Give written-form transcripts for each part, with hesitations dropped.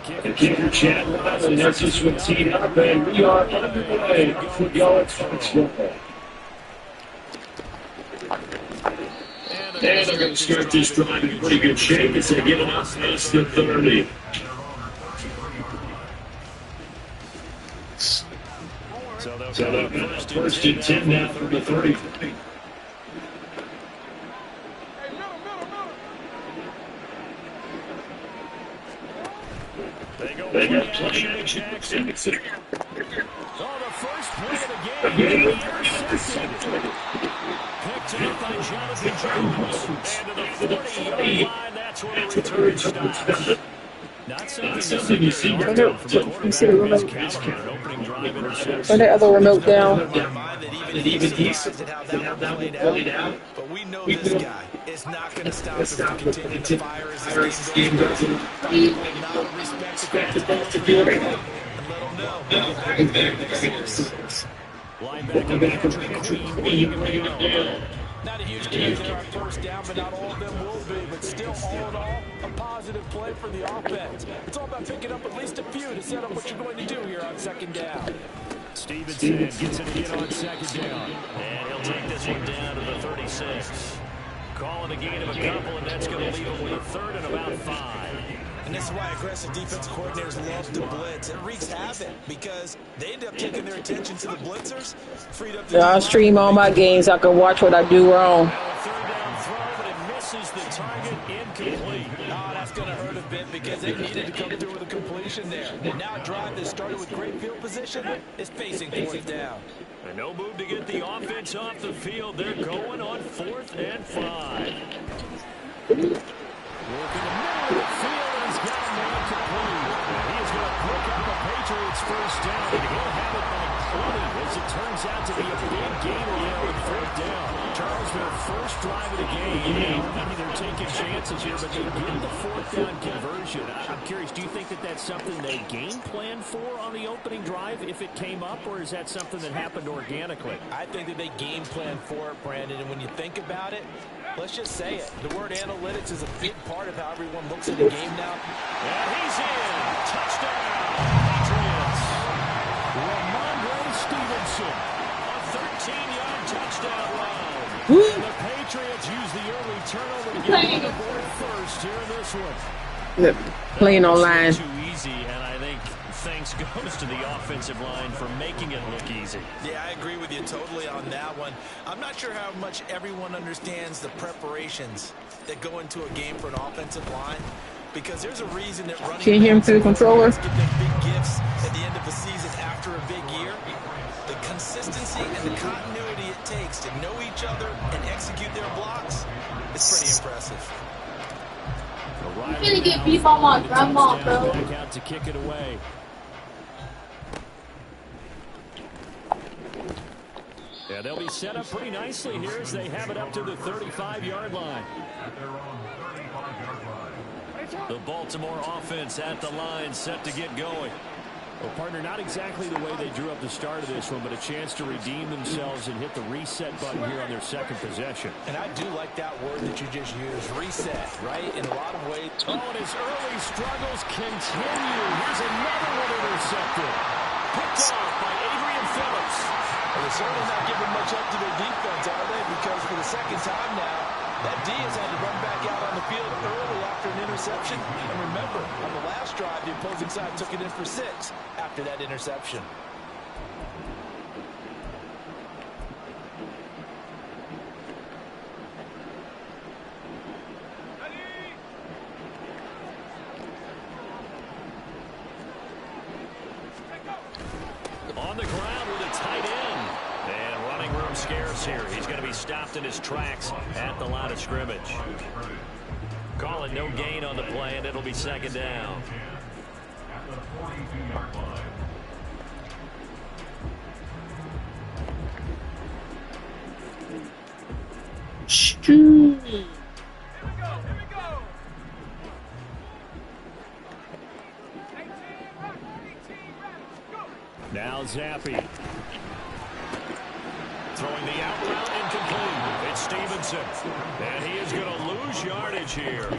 The kicker, Chad Watson, has just been teed up, and we are underway for yards touchdown. And they're going to start this drive in pretty good shape as they get it up past the 30. So they'll go first and 10 now from the 30. They got plenty of Jackson. Oh, the first play of the game. Intercepted. Picked up by Jonathan Jones. And to the 40-yard line, that's where the return stops. Not something you see from the quarterback. Or the other remote down. That even he said how that would play out. But we know this guy is not going to stop us from continuing to fire as this game goes. He will not respect the ball to do it. And let him know. Linebacker Patriots. Not a huge game there on first down, but not all of them will be. But still, all in all, a positive play for the offense. It's all about picking up at least a few to set up what you're going to do here on second down. Stevenson gets it again on second down. And he'll take this one down to the 36. Calling a gain of a couple, and that's going to leave him with a third and about 5. And this is why aggressive defensive coordinators love to blitz. It wreaks havoc because they end up taking their attention to the blitzers. Freed up the I stream all my games. I can watch what I do wrong. Now a third down throw, but it misses the target, incomplete. Oh, that's going to hurt a bit because they needed to come through with a completion there. And now a drive that started with great field position is facing fourth down. And no move to get the offense off the field. They're going on 4th and 5. Working the middle of the field, and he's got a man complete. He is going to pick up the Patriots first down, and he'll have it by 20 as it turns out to be a big gain there with 4th down. Charles, their first drive of the game. I mean, they're taking chances here, but they get the 4th down conversion. I'm curious, do you think that that's something they game plan for on the opening drive if it came up, or is that something that happened organically? I think that they game plan for it, Brandon, and when you think about it, let's just say it. The word analytics is a big part of how everyone looks at the game now. And he's in. Touchdown, Patriots. Ramondre Stevenson, a 13-yard touchdown run. And the Patriots use the early turnover to get on the board first here in this one. Playing online. Too easy, and I think thanks goes to the offensive line for making it look easy. Yeah, I agree with you totally on that one. I'm not sure how much everyone understands the preparations that go into a game for an offensive line, because there's a reason that running Can you hear him through the controller? get them big gifts at the end of the season after a big year. The consistency and the continuity it takes to know each other and execute their blocks is pretty impressive. I'm gonna get beef on my grandma, bro. Back out to kick it away. Yeah, they'll be set up pretty nicely here as they have it up to the 35-yard line. The Baltimore offense at the line, set to get going. Well, partner, not exactly the way they drew up the start of this one, but a chance to redeem themselves and hit the reset button here on their second possession. And I do like that word that you just used, reset, right? In a lot of ways. Oh, and his early struggles continue. Here's another one intercepted. Picked off by Adrian Phillips. Well, they're certainly not giving much up to their defense, are they? Because for the second time now, that D has had to run back out on the field early after an interception. And remember, on the last drive, the opposing side took it in for 6 after that interception. On the ground with a tight end. And running room scarce here. He's going to be stopped in his tracks at the line of scrimmage. Call it no gain on the play, and it'll be second down. Now Zappi. Throwing the out route incomplete. It's Stevenson. And he is going to lose yardage here.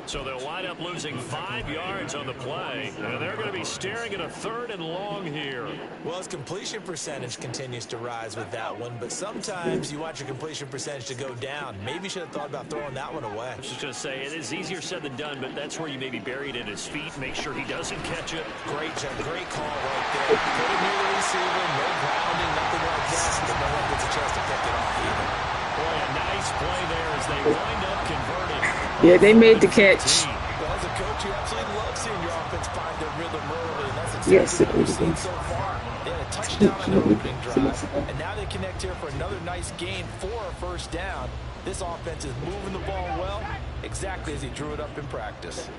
So they'll wind up losing 5 yards on the play, and they're going to be staring at a 3rd and long here. Well, his completion percentage continues to rise with that one, but sometimes you want your completion percentage to go down. Maybe you should have thought about throwing that one away. I was just going to say, it is easier said than done, but that's where you maybe bury it at his feet. Make sure he doesn't catch it. Great job, great call right there. Put it near the receiver, no grounding, nothing like that, but no one gets a chance to pick it off either. Boy, a nice play there as they wind up converting. Yeah, they made the catch. Well, as a coach, you absolutely love seeing your offense find their rhythm early, and that's Yes, exactly what we've seen so far. They had a touchdown on their opening drive, and now they connect here for another nice gain for a first down. This offense is moving the ball well, exactly as he drew it up in practice.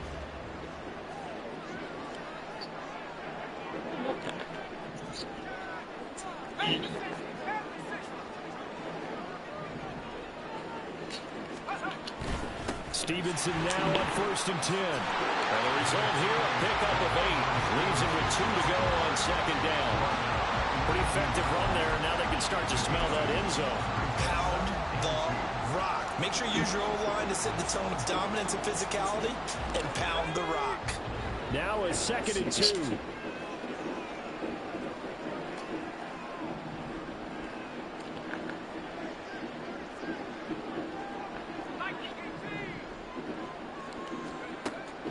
Stevenson now on 1st and 10. And the result here, a pickup of 8. Leaves him with 2 to go on 2nd down. Pretty effective run there. Now they can start to smell that end zone. Pound the rock. Make sure you use your O-line to set the tone of dominance and physicality, and pound the rock. Now a 2nd and 2.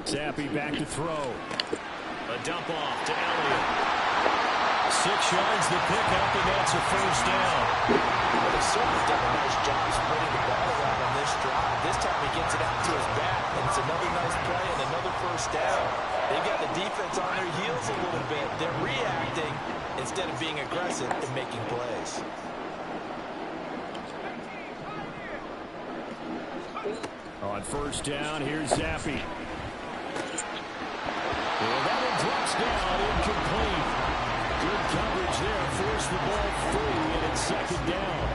Zappi back to throw. A dump off to Elliott. 6 yards the pickup, and that's a first down. Well, they've certainly done a nice job spreading the ball around on this drive. This time he gets it out to his back, and it's another nice play and another first down. They've got the defense on their heels a little bit. They're reacting instead of being aggressive and making plays. On 1st down, here's Zappi. Well, that one drops down, incomplete. Good coverage there, forced the ball free, and it's 2nd down.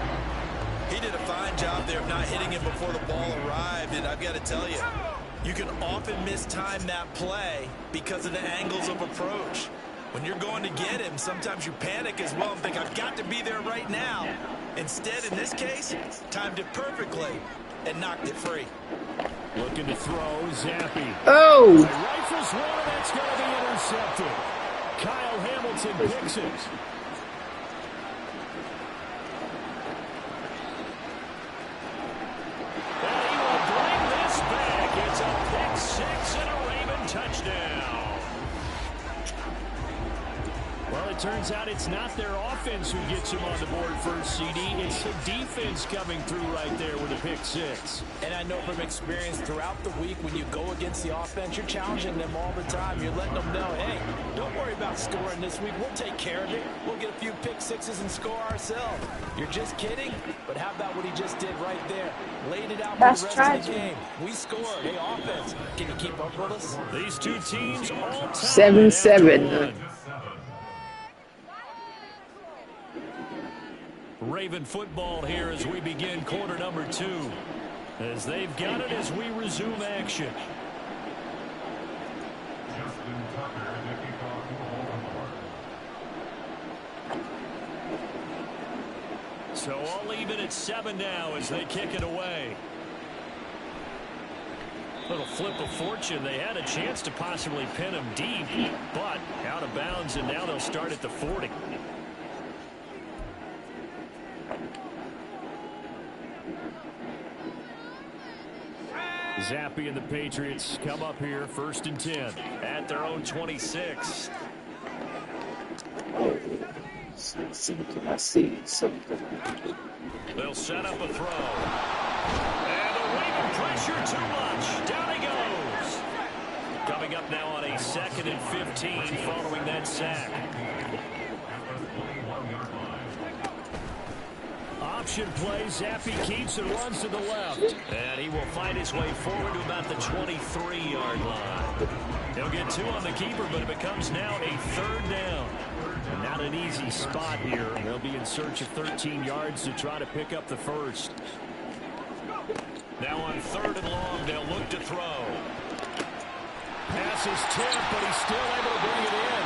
He did a fine job there of not hitting him before the ball arrived, and I've got to tell you, you can often mistime that play because of the angles of approach. When you're going to get him, sometimes you panic as well and think, I've got to be there right now. Instead, in this case, timed it perfectly and knocked it free. Looking to throw, Zappi. Oh! Rifles one, that's going to be intercepted. Kyle Hamilton picks it. And he will bring this back. It's a pick 6 and a Raven touchdown. Well, it turns out it's not their offense who gets him on the board first, CD. It's the defense coming through right there with a pick 6. And I know from experience throughout the week when you go against the offense, you're challenging them all the time. You're letting them know, hey, don't worry about scoring this week. We'll take care of it. We'll get a few pick 6s and score ourselves. You're just kidding? But how about what he just did right there? Laid it out for the rest of the game. We scored. Hey, offense, can you keep up with us? These two teams all tied 7-7. Raven football here as we begin quarter number 2. As they've got it as we resume action. So all even at 7 now as they kick it away. Little flip of fortune. They had a chance to possibly pin him deep, but out of bounds, and now they'll start at the 40. Zappi and the Patriots come up here 1st and 10 at their own 26. I see something. They'll set up a throw. And the Raven pressure too much. Down he goes. Coming up now on a 2nd and 15 following that sack. Option play, Zappi keeps and runs to the left. And he will find his way forward to about the 23-yard line. He'll get 2 on the keeper, but it becomes now a 3rd down. Not an easy spot here. They'll be in search of 13 yards to try to pick up the first. Now on 3rd and long, they'll look to throw. Pass is tipped, but he's still able to bring it in.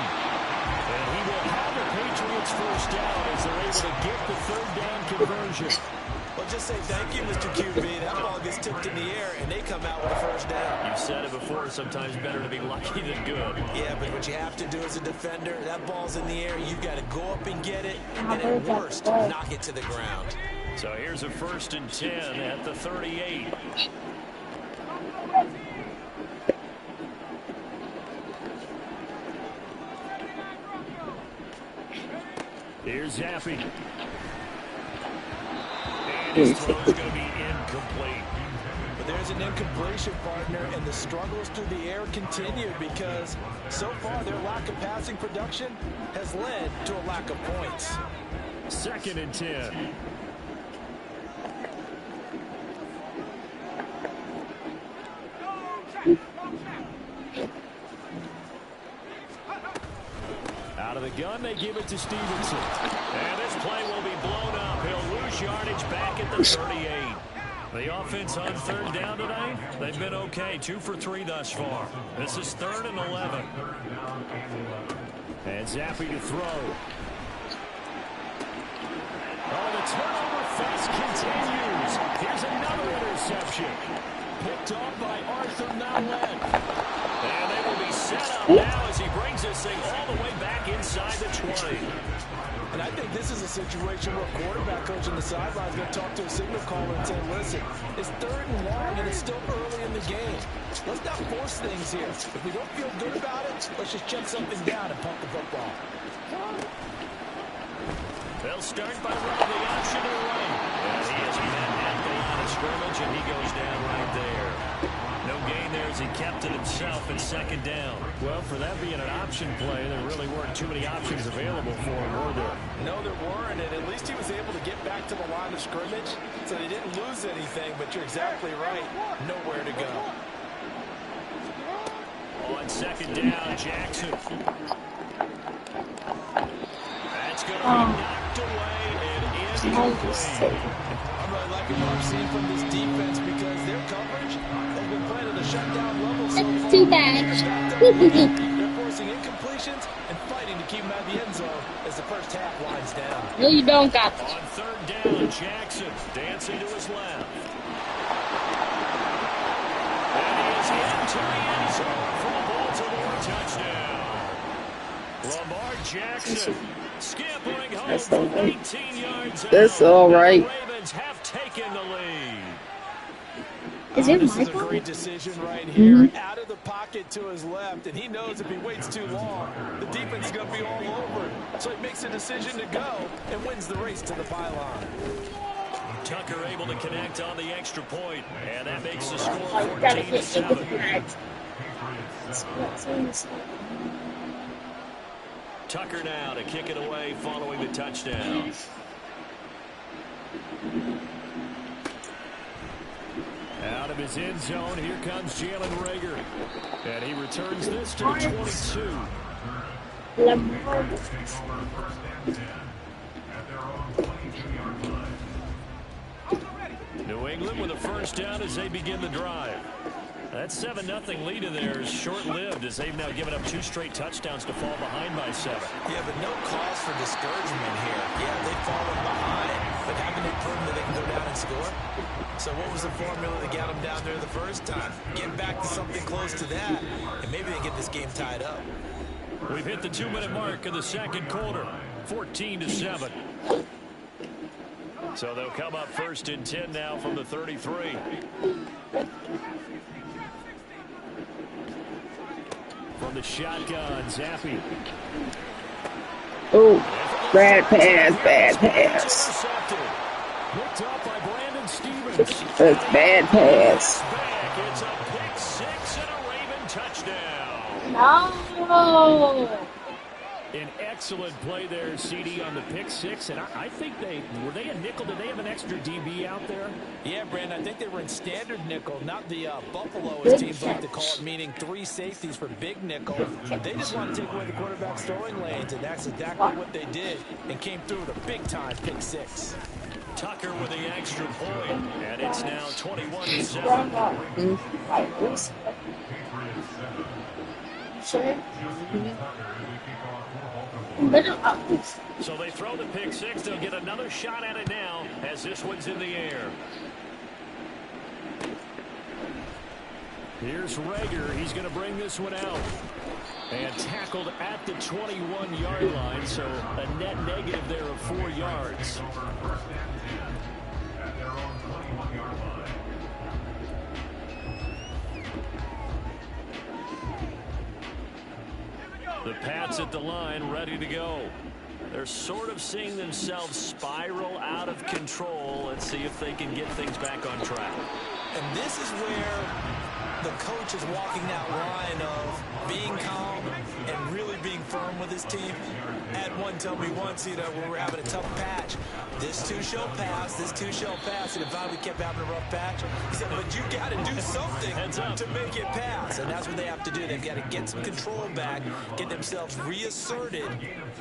And he will have the Patriots first down as they're able to get the 3rd down conversion. Well, just say thank you, Mr. QB. That ball gets tipped in the air, and they come out with a first down. You've said it before, sometimes better to be lucky than good. Yeah, but what you have to do as a defender, that ball's in the air, you've got to go up and get it, and at worst, knock it to the ground. So here's a 1st and 10 at the 38. Here's Zappy. And his throw is going to be incomplete. But there's an incompletion, partner, and the struggles through the air continue because so far their lack of passing production has led to a lack of points. 2nd and 10. Out of the gun, they give it to Stevenson. And this play will be blown up. He'll lose yardage back at the 38. The offense on 3rd down tonight, they've been okay. 2 for 3 thus far. This is 3rd and 11. And Zappy to throw. Oh, the turnover fest continues. Here's another interception. Picked off by Arthur Nowlet. And they will be set up now as he brings this thing all the way back inside the 20. And I think this is a situation where a quarterback coach on the sideline is going to talk to a signal caller and say, listen, it's 3rd and long and it's still early in the game. Let's not force things here. If we don't feel good about it, let's just check something down and pump the football. They'll start by running the option to the right. And he has met at the line of scrimmage, and he goes down right there. No gain there as he kept it himself at 2nd down. Well, for that being an option play, there really weren't too many options available for him, were there? No, there weren't, and at least he was able to get back to the line of scrimmage, so they didn't lose anything, but you're exactly right. Nowhere to go. On 2nd down, Jackson. That's going to be knocked away and incomplete. I'm really liking what I'm seeing from this defense because their coverage has been playing at a shutdown level so far. Too bad. They're forcing incompletions and fighting to keep them out of the end zone as the first half winds down. No, you don't got On 3rd down, Jackson dancing to his left. And he is into the end zone for a Baltimore touchdown. Lamar Jackson scampering home from 19 yards out. That's all right. The Ravens have taken the lead. Is it This my is a fault? great decision right here. Out of the pocket to his left, and he knows if he waits too long, the defense is going to be all over. So he makes a decision to go and wins the race to the pylon. Tucker able to connect on the extra point, and that makes the Oh, score you gotta hit 14-7. it. Tucker now to kick it away following the touchdown. Out of his end zone, here comes Jalen Reagor. And he returns this to the 22. Lamar. New England with a 1st down as they begin the drive. That 7-0 lead of theirs short-lived as they've now given up 2 straight touchdowns to fall behind by 7. Yeah, but no cause for discouragement here. Yeah, they've fallen behind, but haven't they proven that they can go down and score? So what was the formula that got them down there the first time? Get back to something close to that, and maybe they get this game tied up. We've hit the 2-minute mark of the 2nd quarter, 14-7. So they'll come up 1st and 10 now from the 33. From the shotgun, Zappy. Oh, bad pass. Picked up by Brandon Stevens. That's bad pass. Back. It's a pick 6 and a Raven touchdown. No. An excellent play there, CD, on the pick 6. And I think were they a nickel? Did they have an extra DB out there? Yeah, Brandon, I think they were in standard nickel, not the Buffalo, as teams like to call it, meaning 3 safeties for big nickel. They just want to take away the quarterback's throwing lanes, and that's exactly what they did and came through with a big-time pick 6. Tucker with the extra point, and it's now 21-7. sir. Little ups. So they throw the pick six. They'll get another shot at it now as this one's in the air. Here's Rager. He's going to bring this one out. And tackled at the 21-yard line, so a net negative there of 4 yards. The Pats at the line, ready to go. They're sort of seeing themselves spiral out of control. Let's see if they can get things back on track. And this is where the coach is walking that line of being calm and really being firm with his team. Had one tell me once, when we're having a tough patch, this too shall pass, this too shall pass. And if we kept having a rough patch, he said, but you got to do something to make it pass. And that's what they have to do. They've got to get some control back, get themselves reasserted,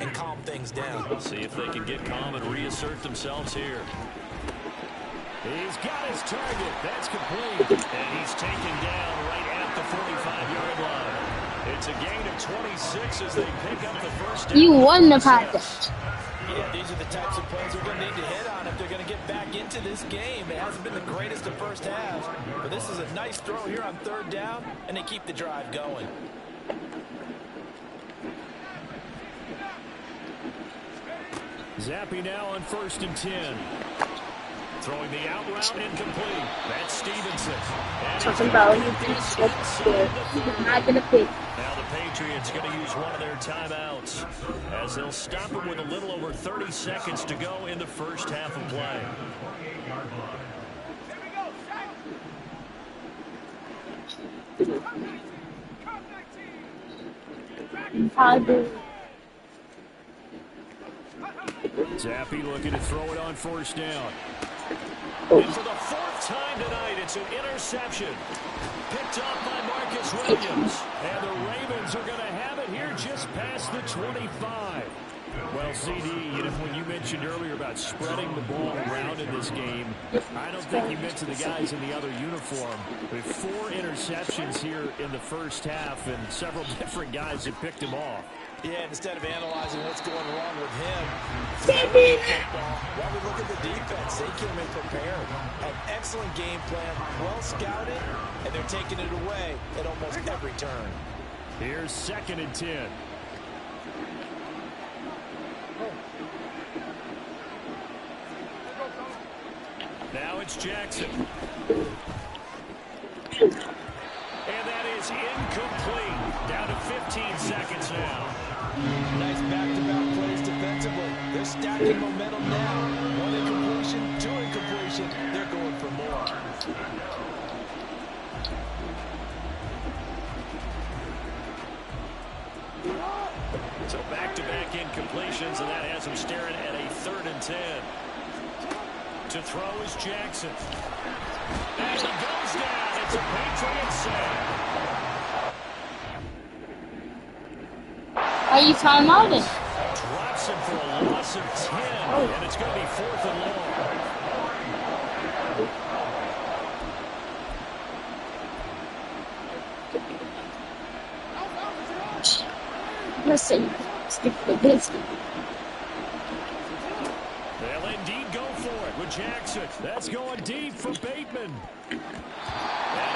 and calm things down. See if they can get calm and reassert themselves here. He's got his target. That's complete. And he's taken down right at the 45-yard line. It's a gain of 26 as they pick up the first down. You won the contest. Yeah, these are the types of plays they're going to need to hit on if they're going to get back into this game. It hasn't been the greatest of first halves, but this is a nice throw here on third down, and they keep the drive going. Zappy now on 1st and 10. Throwing the out route incomplete. That's Stevenson. Talking about you beat good. He's not gonna pick. Now the Patriots going to use one of their timeouts as they'll stop him with a little over 30 seconds to go in the first half of play. Zappy looking to throw it on 4th down. And for the 4th time tonight, it's an interception. Picked off by Marcus Williams. And the Ravens are going to have it here just past the 25. Well, CD, when you mentioned earlier about spreading the ball around in this game, I don't think you meant to the guys in the other uniform. With 4 interceptions here in the first half, and several different guys have picked him off. Yeah, instead of analyzing what's going wrong with him, while we look at the defense, they came in prepared. An excellent game plan, well scouted, and they're taking it away at almost every turn. Here's 2nd and 10. Now it's Jackson. And that is incomplete. Down to 15 seconds now. Nice back-to-back plays defensively. They're stacking momentum now. 1 incompletion, 2 incompletion. They're going for more. So back-to-back incompletions, and that has him staring at a 3rd and 10. To throw is Jackson. And he goes down. It's a Patriots save. Are you time out it? Drops him for a loss of 10, and it's going to be 4th and long. Listen, stick to this. They'll indeed go for it with Jackson. That's going deep for Bateman. And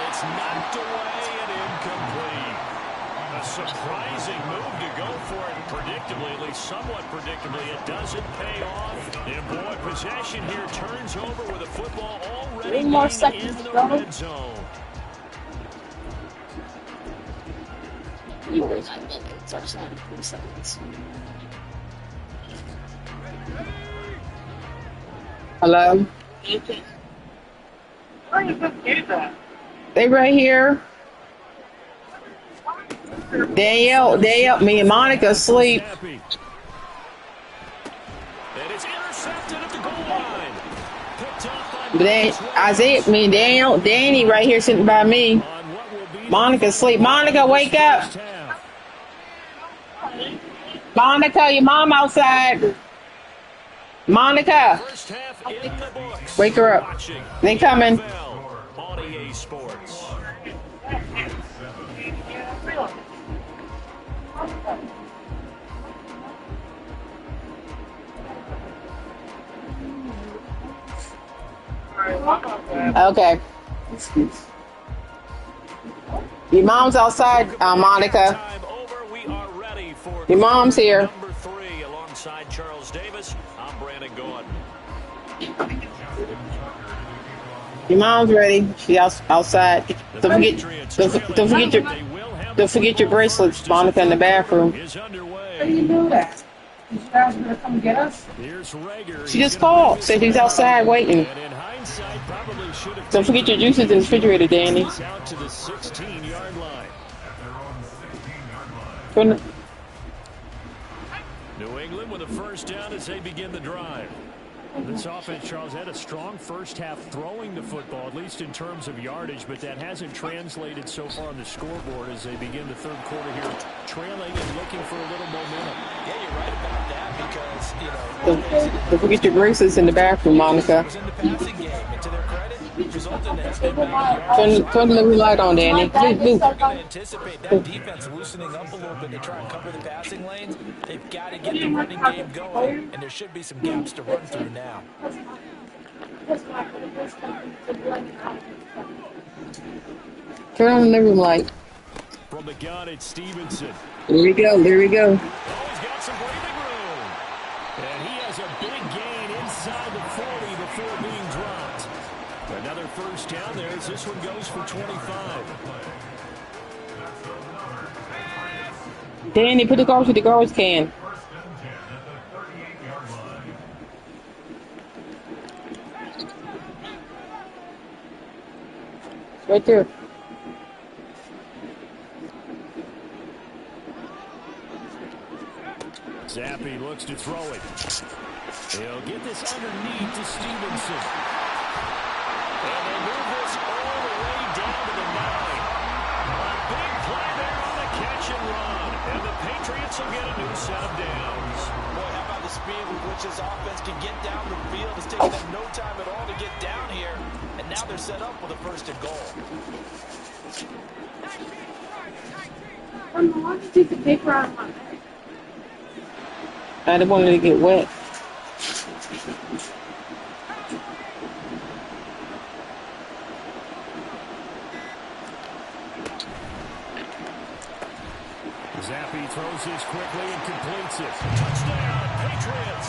it's knocked away and incomplete. A surprising move to go for it predictably, at least somewhat predictably. It doesn't pay off. And boy, possession here turns over with a football already Three more in seconds the to go. red zone. You were not making touchdown in 3 seconds. Hello? They right here. Danielle, me and Monica asleep. And it's intercepted at the goal line. Picked off by Then Isaiah, me and Daniel, Danny right here sitting by me. on what will be Monica asleep. Monica, wake up. first half. Monica, your mom outside. Monica, First half in the books. wake her up. Watching They coming. NFL on EA Sports. Okay. Your mom's outside, Monica. Time over. We are ready for Your mom's here. number 3 alongside Charles Davis. I'm Brandon Gordon. Your mom's ready. She outside. Don't forget your bracelets, Monica, in the bathroom. Is How do underway. you do that? Did you guys gonna come get us? Here's Rager. She just called. Said she's outside waiting. And in hindsight, probably should have Don't forget your juices in the refrigerator, Danny. It's out to the 16-yard line. New England with a first down as they begin the drive. This offense, Charles, had a strong first half throwing the football, at least in terms of yardage, but that hasn't translated so far on the scoreboard as they begin the third quarter here, trailing and looking for a little momentum. Yeah, you're right about that because, Don't forget your bracelets in the bathroom, Monica. it was in the passing game, and to their credit, it resulted in a Turn the little light on, Danny. Please do. You're going to anticipate that defense loosening up a little bit to try and cover the passing lanes. They've got to get the running game going, and there should be some gaps to run through now. Turn on the living light. From the gun, it's Stevenson. There we go. There we go. Oh, he's got some breathing room. And he has a big gain inside the 40 before being dropped. Another first down there as this one goes for 25. Danny, put the garbage in the garbage can. Right there. Zappi looks to throw it. He'll get this underneath to Stevenson. And they move this all the way down to the 9. A big play there on the catch and run. And the Patriots will get a new set of downs. Boy, how about the speed with which this offense can get down the field? It's taken them no time at all to get down here. And now they're set up with a first and goal. Why don't you take the paper out of my bag? I didn't want it to get wet. Zappi throws this quickly and completes it. Touchdown, Patriots.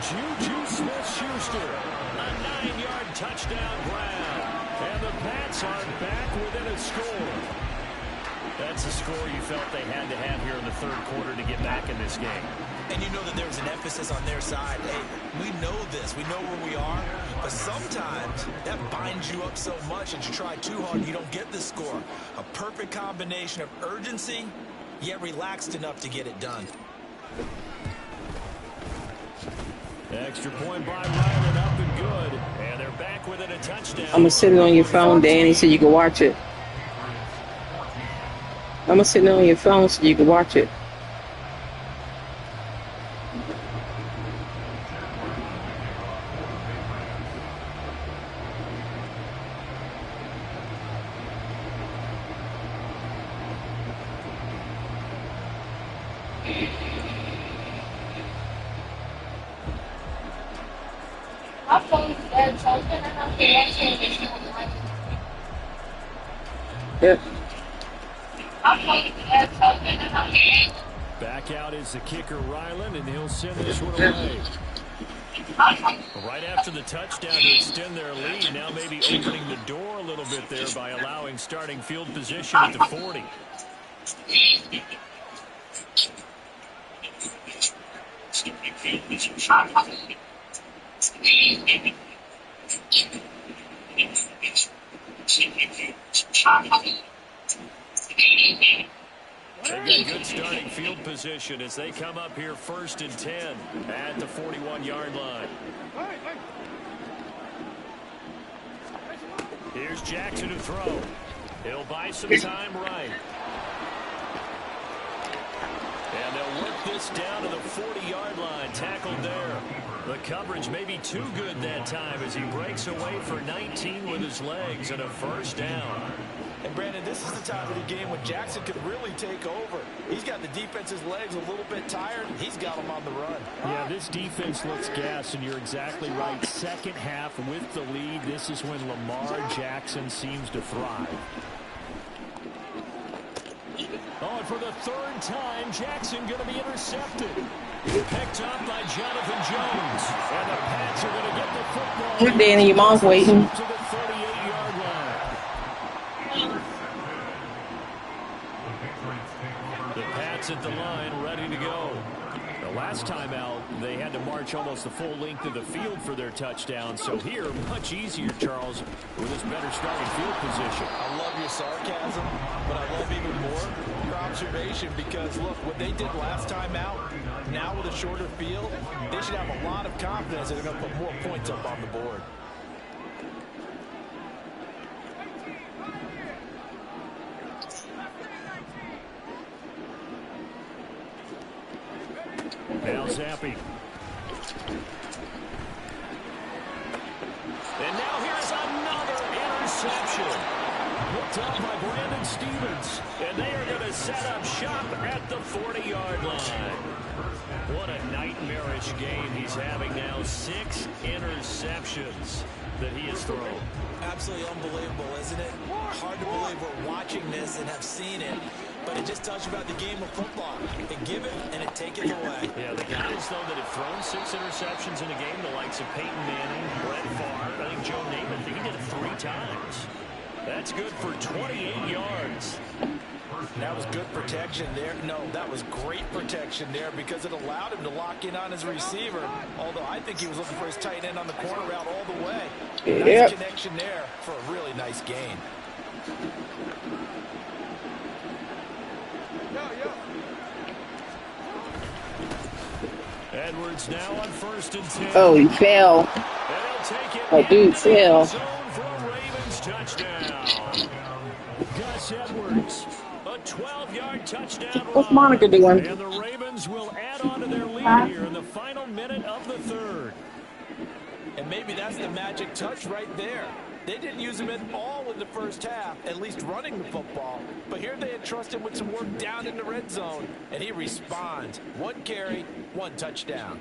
Juju Smith-Schuster, a 9-yard touchdown grab. And the Pats are back within a score. That's a score you felt they had to have here in the third quarter to get back in this game. And you know that there was an emphasis on their side. Hey, we know this. We know where we are. But sometimes that binds you up so much that you try too hard and you don't get the score. A perfect combination of urgency, yet relaxed enough to get it done. Extra point by Ryland, up and good. And they're back within a touchdown. I'm going to sit it on your phone, Danny, so you can watch it. I'm going to sit it on your phone so you can watch it. My phone's dead, so I was gonna have to watch it. Yep. My phone's dead, so I was gonna have to. Back out is the kicker, Ryland, and he'll send this one away. Right after the touchdown to extend their lead, now maybe opening the door a little bit there by allowing starting field position at the 40. They've got good starting field position as they come up here 1st and 10 at the 41-yard line. Here's Jackson to throw. He'll buy some time right. And they'll work this down to the 40-yard line, tackled there. The coverage may be too good that time as he breaks away for 19 with his legs and a first down. And Brandon, this is the time of the game when Jackson could really take over. He's got the defense's legs a little bit tired. He's got them on the run. Yeah, this defense looks gassed, and you're exactly right. Second half with the lead, this is when Lamar Jackson seems to thrive. Oh, and for the third time, Jackson going to be intercepted. Picked up by Jonathan Jones. And the Pats are going to get the football. Look, Danny, your mom's waiting. To the 38-yard line. The Pats at the line, ready to go. The last time out, they had to march almost the full length of the field for their touchdown. So here, much easier, Charles, with this better starting field position. I love your sarcasm, but I love even more your observation because, look, what they did last time out, now with a shorter field, they should have a lot of confidence that they're going to put more points up on the board. Now Zappi. And now here's another interception. Picked up by Brandon Stevens. And they are going to set up shop at the 40-yard line. What a nightmarish game he's having now. 6 interceptions that he has thrown. Absolutely unbelievable, isn't it? Hard to believe we're watching this and have seen it. But it just tells you about the game of football. They give it and it take it away. Yeah, the guys, though, that have thrown 6 interceptions in a game, the likes of Peyton Manning, Brett Favre, I think Joe Namath, he did it 3 times. That's good for 28 yards. That was good protection there. No, that was great protection there because it allowed him to lock in on his receiver. Although I think he was looking for his tight end on the corner route all the way. Nice connection there for a really nice gain. Edwards now on 1st and 10. Oh, he fell. Oh, dude fell. Zone for a Ravens touchdown. Gus Edwards, a 12-yard touchdown What's run. Monica doing? And the Ravens will add on to their lead here in the final minute of the third. And maybe that's the magic touch right there. They didn't use him at all in the first half, at least running the football. But here they entrust him with some work down in the red zone, and he responds. 1 carry, 1 touchdown.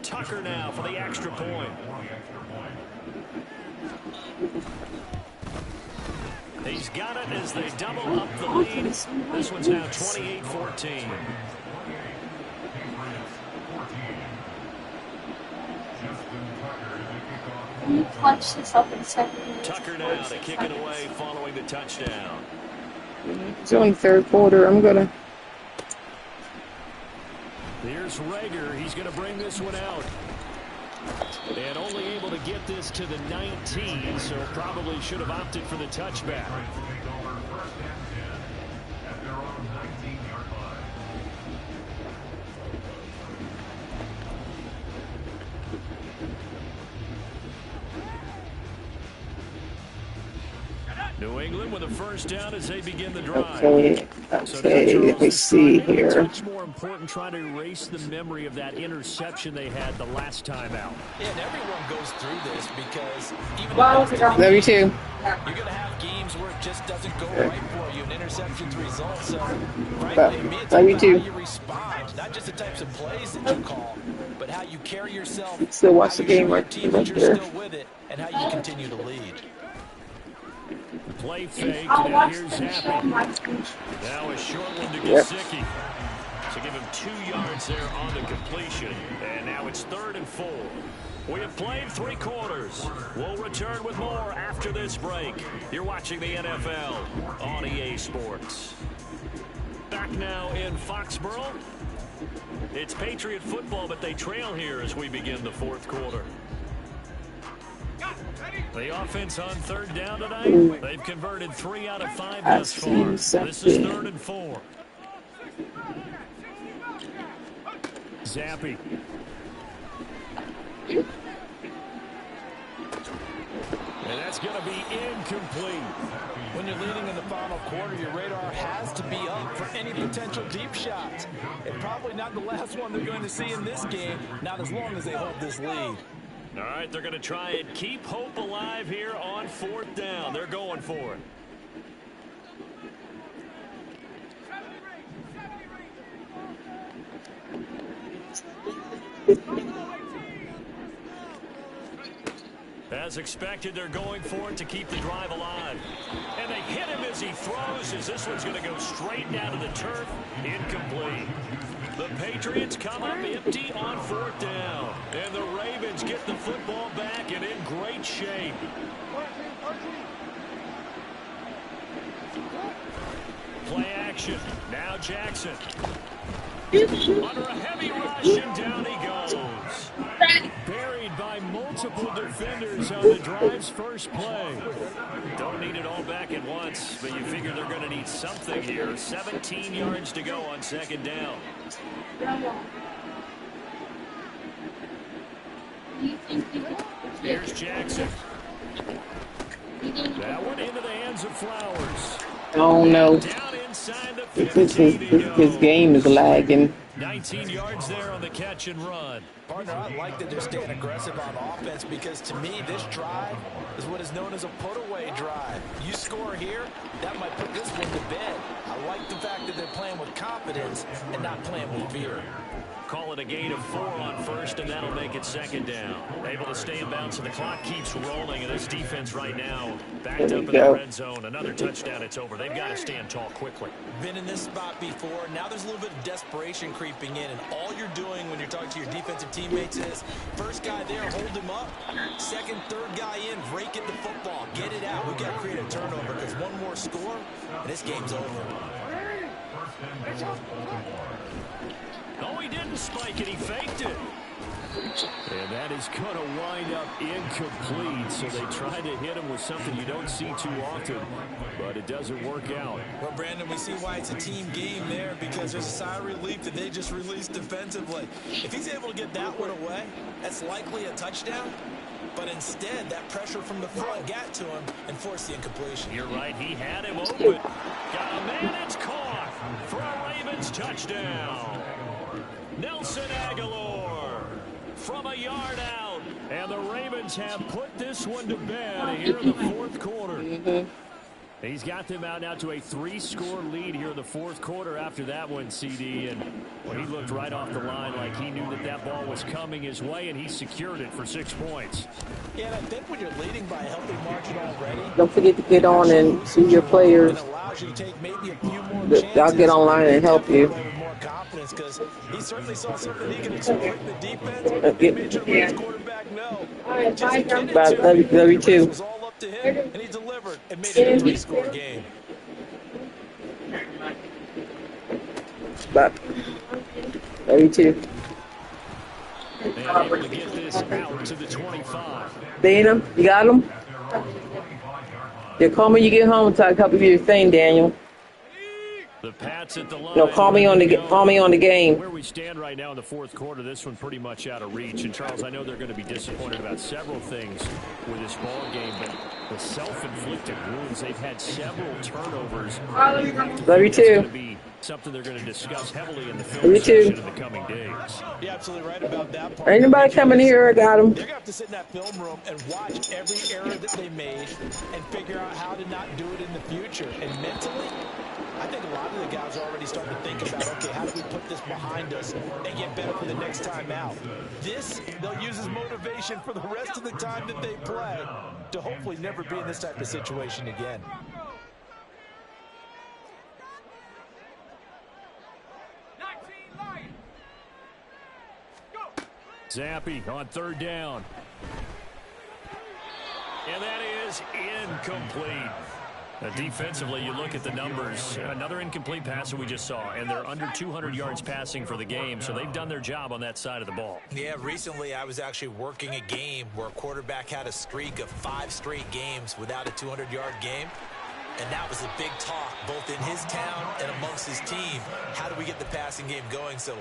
Tucker now for the extra point. He's got it as they double up the lead. This one's now 28-14. You punch this up in 7 minutes. Tucker now to kick it away following the touchdown. It's only third quarter. I'm going to. Here's Rager. He's going to bring this one out. And only able to get this to the 19, so probably should have opted for the touchback. New England with a first down as they begin the drive. Okay, let me see here. It's much more important trying to erase the memory of that interception they had the last time out. Yeah, and everyone goes through this because even Love you too. you're going to have games where it just doesn't go right for you, and interceptions result. So, frankly, to me, it's Love you about too. how you respond, not just the types of plays that you call, but how you carry yourself, Still watch how the you game show your right team that you're there. still with it, and how you continue to lead. Play fake, and here's Zappi. Now a short one to Gesicki. So give him 2 yards there on the completion. And now it's 3rd and 4. We have played 3 quarters. We'll return with more after this break. You're watching the NFL on EA Sports. Back now in Foxborough. It's Patriot football, but they trail here as we begin the 4th quarter. The offense on 3rd down tonight. They've converted 3 out of 5 thus far. This is 3rd and 4. Zappi. And that's going to be incomplete. When you're leading in the final quarter, your radar has to be up for any potential deep shots. And probably not the last one they're going to see in this game, not as long as they hold this lead. All right, they're going to try and keep hope alive here on 4th down. They're going for it. As expected, they're going for it to keep the drive alive. And they hit him as he throws, as this one's going to go straight down to the turf. Incomplete. The Patriots come up empty on 4th down. And the Ravens get the football back and in great shape. Play action. Now Jackson. Under a heavy rush, and down he goes. Buried by multiple defenders on the drive's first play. Don't need it all back at once, but you figure they're going to need something here. 17 yards to go on 2nd down. Here's Jackson. That one into the hands of Flowers. Oh no. Down inside the 15 His game is lagging. 19 yards there on the catch and run. Partner, I like that they're staying aggressive on offense because to me, this drive is what is known as a put-away drive. You score here, that might put this one to bed. I like the fact that they're playing with confidence and not playing with fear. Call it a gain of 4 on 1st, and that'll make it 2nd down. Able to stay in bounds, so the clock keeps rolling, and this defense right now backed up in the red zone. Another touchdown, it's over. They've got to stand tall quickly. Been in this spot before. Now there's a little bit of desperation creeping in, and all you're doing when you're talking to your defensive teammates is first guy there, hold him up. Second, third guy in, rake at the football. Get it out. We've got to create a turnover because one more score, and this game's over. Oh, he didn't spike it. He faked it. And that is going to wind up incomplete. So they try to hit him with something you don't see too often, but it doesn't work out. Well, Brandon, we see why it's a team game there because there's a sigh of relief that they just released defensively. If he's able to get that one away, that's likely a touchdown. But instead, that pressure from the front got to him and forced the incompletion. You're right. He had him open. Got a man. It's caught for a Ravens touchdown. Nelson Aguilar from a yard out. And the Ravens have put this one to bed here in the 4th quarter. He's got them out now to a 3-score lead here in the 4th quarter after that one, CD. And well, he looked right off the line like he knew that that ball was coming his way, and he secured it for 6 points. Yeah, and I think when you're leading by a healthy margin already, Don't forget to get on and see your players. it allows you to take maybe a few more chances. I'll get online and help you. With more confidence because he certainly saw something he can exploit in the defense. He made sure his quarterback know. About 32. Was all up to him, and he delivered and made it a 3-score game. About 32. And able to get this out to the 25. Dana, you got him? Yeah, call me when you get home so I can help you with your thing, Daniel. The Pats at the line. No, call me on the game. Where we stand right now in the 4th quarter, this one pretty much out of reach. And Charles, I know they're going to be disappointed about several things with this ball game, but the self-inflicted wounds, they've had several turnovers. Love you too. Going to be something they're going to discuss heavily in the film section in the coming days. You're absolutely right about that part. Ain't nobody coming here. I got him. They're going to have to sit in that film room and watch every error that they made and figure out how to not do it in the future. And mentally, I think a lot of the guys are already starting to think about, okay, how do we put this behind us and get better for the next time out? This, they'll use as motivation for the rest of the time that they play to hopefully never be in this type of situation again. Zappi on 3rd down. And that is incomplete. Defensively, you look at the numbers. Another incomplete pass that we just saw, and they're under 200 yards passing for the game, so they've done their job on that side of the ball. Yeah, recently I was actually working a game where a quarterback had a streak of 5 straight games without a 200-yard game. And that was a big talk, both in his town and amongst his team. How do we get the passing game going? So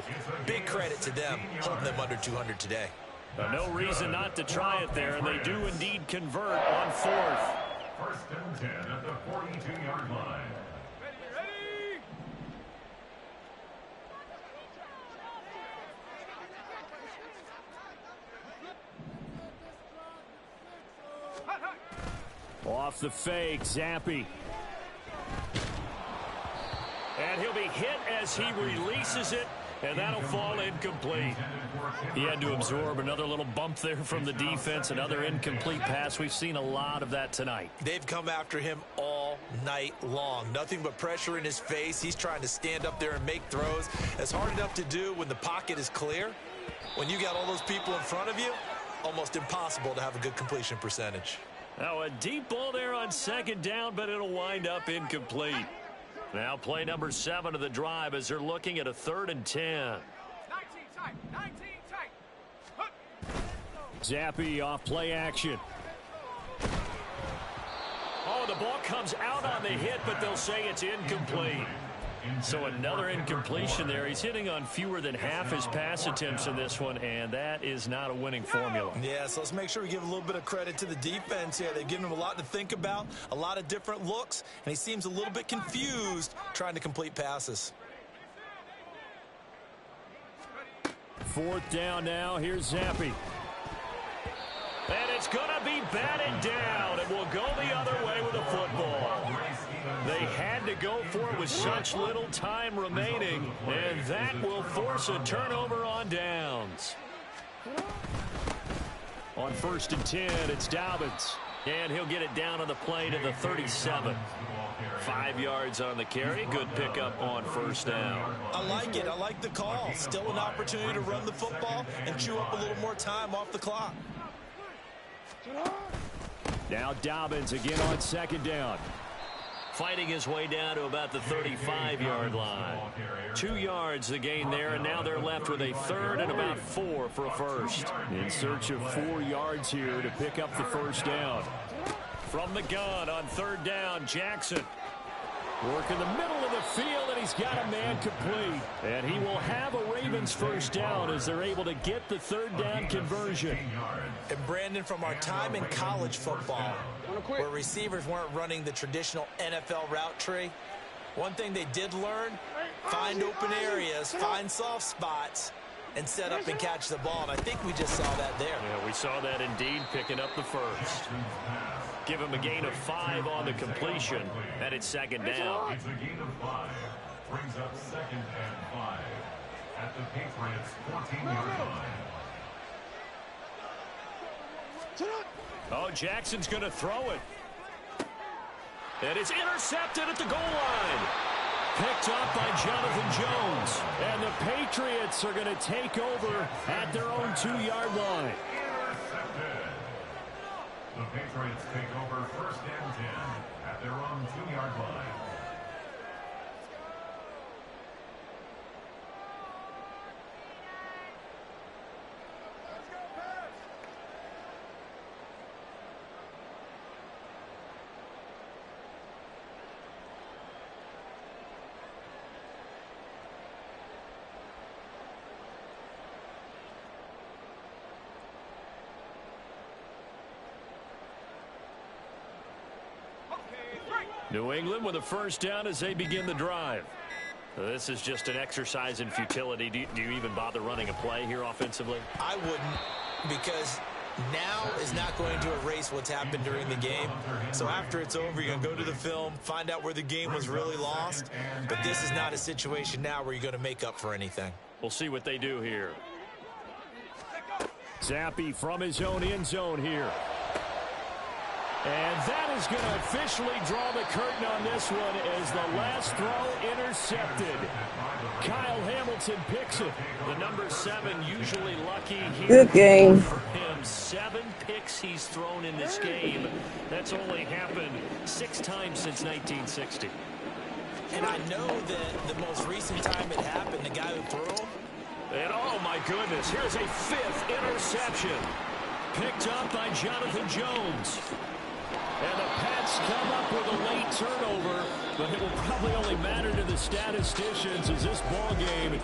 big credit to them, holding them under 200 today. No reason not to try it there, and they do indeed convert on 4th. 1st and 10 at the 42-yard line. Off the fake, Zappi. And he'll be hit as he releases it, and that'll fall incomplete. He had to absorb another little bump there from the defense, another incomplete pass. We've seen a lot of that tonight. They've come after him all night long. Nothing but pressure in his face. He's trying to stand up there and make throws. It's hard enough to do when the pocket is clear. When you got all those people in front of you, almost impossible to have a good completion percentage. Now a deep ball there on second down, but it'll wind up incomplete. Now play number 7 of the drive as they're looking at a 3rd and 10. 19 tight. Zappi off play action. Oh, the ball comes out on the hit, but they'll say it's incomplete. So another incompletion there. He's hitting on fewer than half his pass attempts in this one, and that is not a winning formula. Yeah, so let's make sure we give a little bit of credit to the defense here. They've given him a lot to think about, a lot of different looks, and he seems a little bit confused trying to complete passes. 4th down now. Here's Zappi. And it's going to be batted down. It will go the other way with the football. They had to go for it with such little time remaining, and that will force a turnover on downs. On 1st and 10, it's Dobbins. And he'll get it down on the play to the 37. 5 yards on the carry. Good pickup on 1st down. I like it. I like the call. Still an opportunity to run the football and chew up a little more time off the clock. Now Dobbins again on 2nd down. Fighting his way down to about the 35-yard line. 2 yards the gain there, and now they're left with a 3rd and about 4 for a first. In search of 4 yards here to pick up the 1st down. From the gun on 3rd down, Jackson. Work in the middle of the field, and he's got a man complete. And he will have a Ravens 1st down as they're able to get the 3rd down conversion. And Brandon, from our time in college football, where receivers weren't running the traditional NFL route tree, one thing they did learn, find open areas, find soft spots, and set up and catch the ball. And I think we just saw that there. Yeah, we saw that indeed, picking up the 1st. Give him a gain of 5 on the completion, and it's 2nd down. It's a gain of 5. Brings up 2nd and 5 at the Patriots 14-yard line. Oh, Jackson's going to throw it. And it's intercepted at the goal line. Picked up by Jonathan Jones. And the Patriots are going to take over at their own 2-yard line. The Patriots take over 1st and 10 at their own 2-yard line. New England with a 1st down as they begin the drive. This is just an exercise in futility. Do you even bother running a play here offensively? I wouldn't, because now is not going to erase what's happened during the game. So after it's over, you're going to go to the film, find out where the game was really lost. But this is not a situation now where you're going to make up for anything. We'll see what they do here. Zappi from his own end zone here. And that is going to officially draw the curtain on this one as the last throw intercepted. Kyle Hamilton picks it. The number 7 usually lucky here. Good game. For him, 7 picks he's thrown in this game. That's only happened 6 times since 1960. And I know that the most recent time it happened, the guy who threw him. And oh my goodness, here's a 5th interception. Picked up by Jonathan Jones. And the Pats come up with a late turnover, but it will probably only matter to the statisticians as this ball game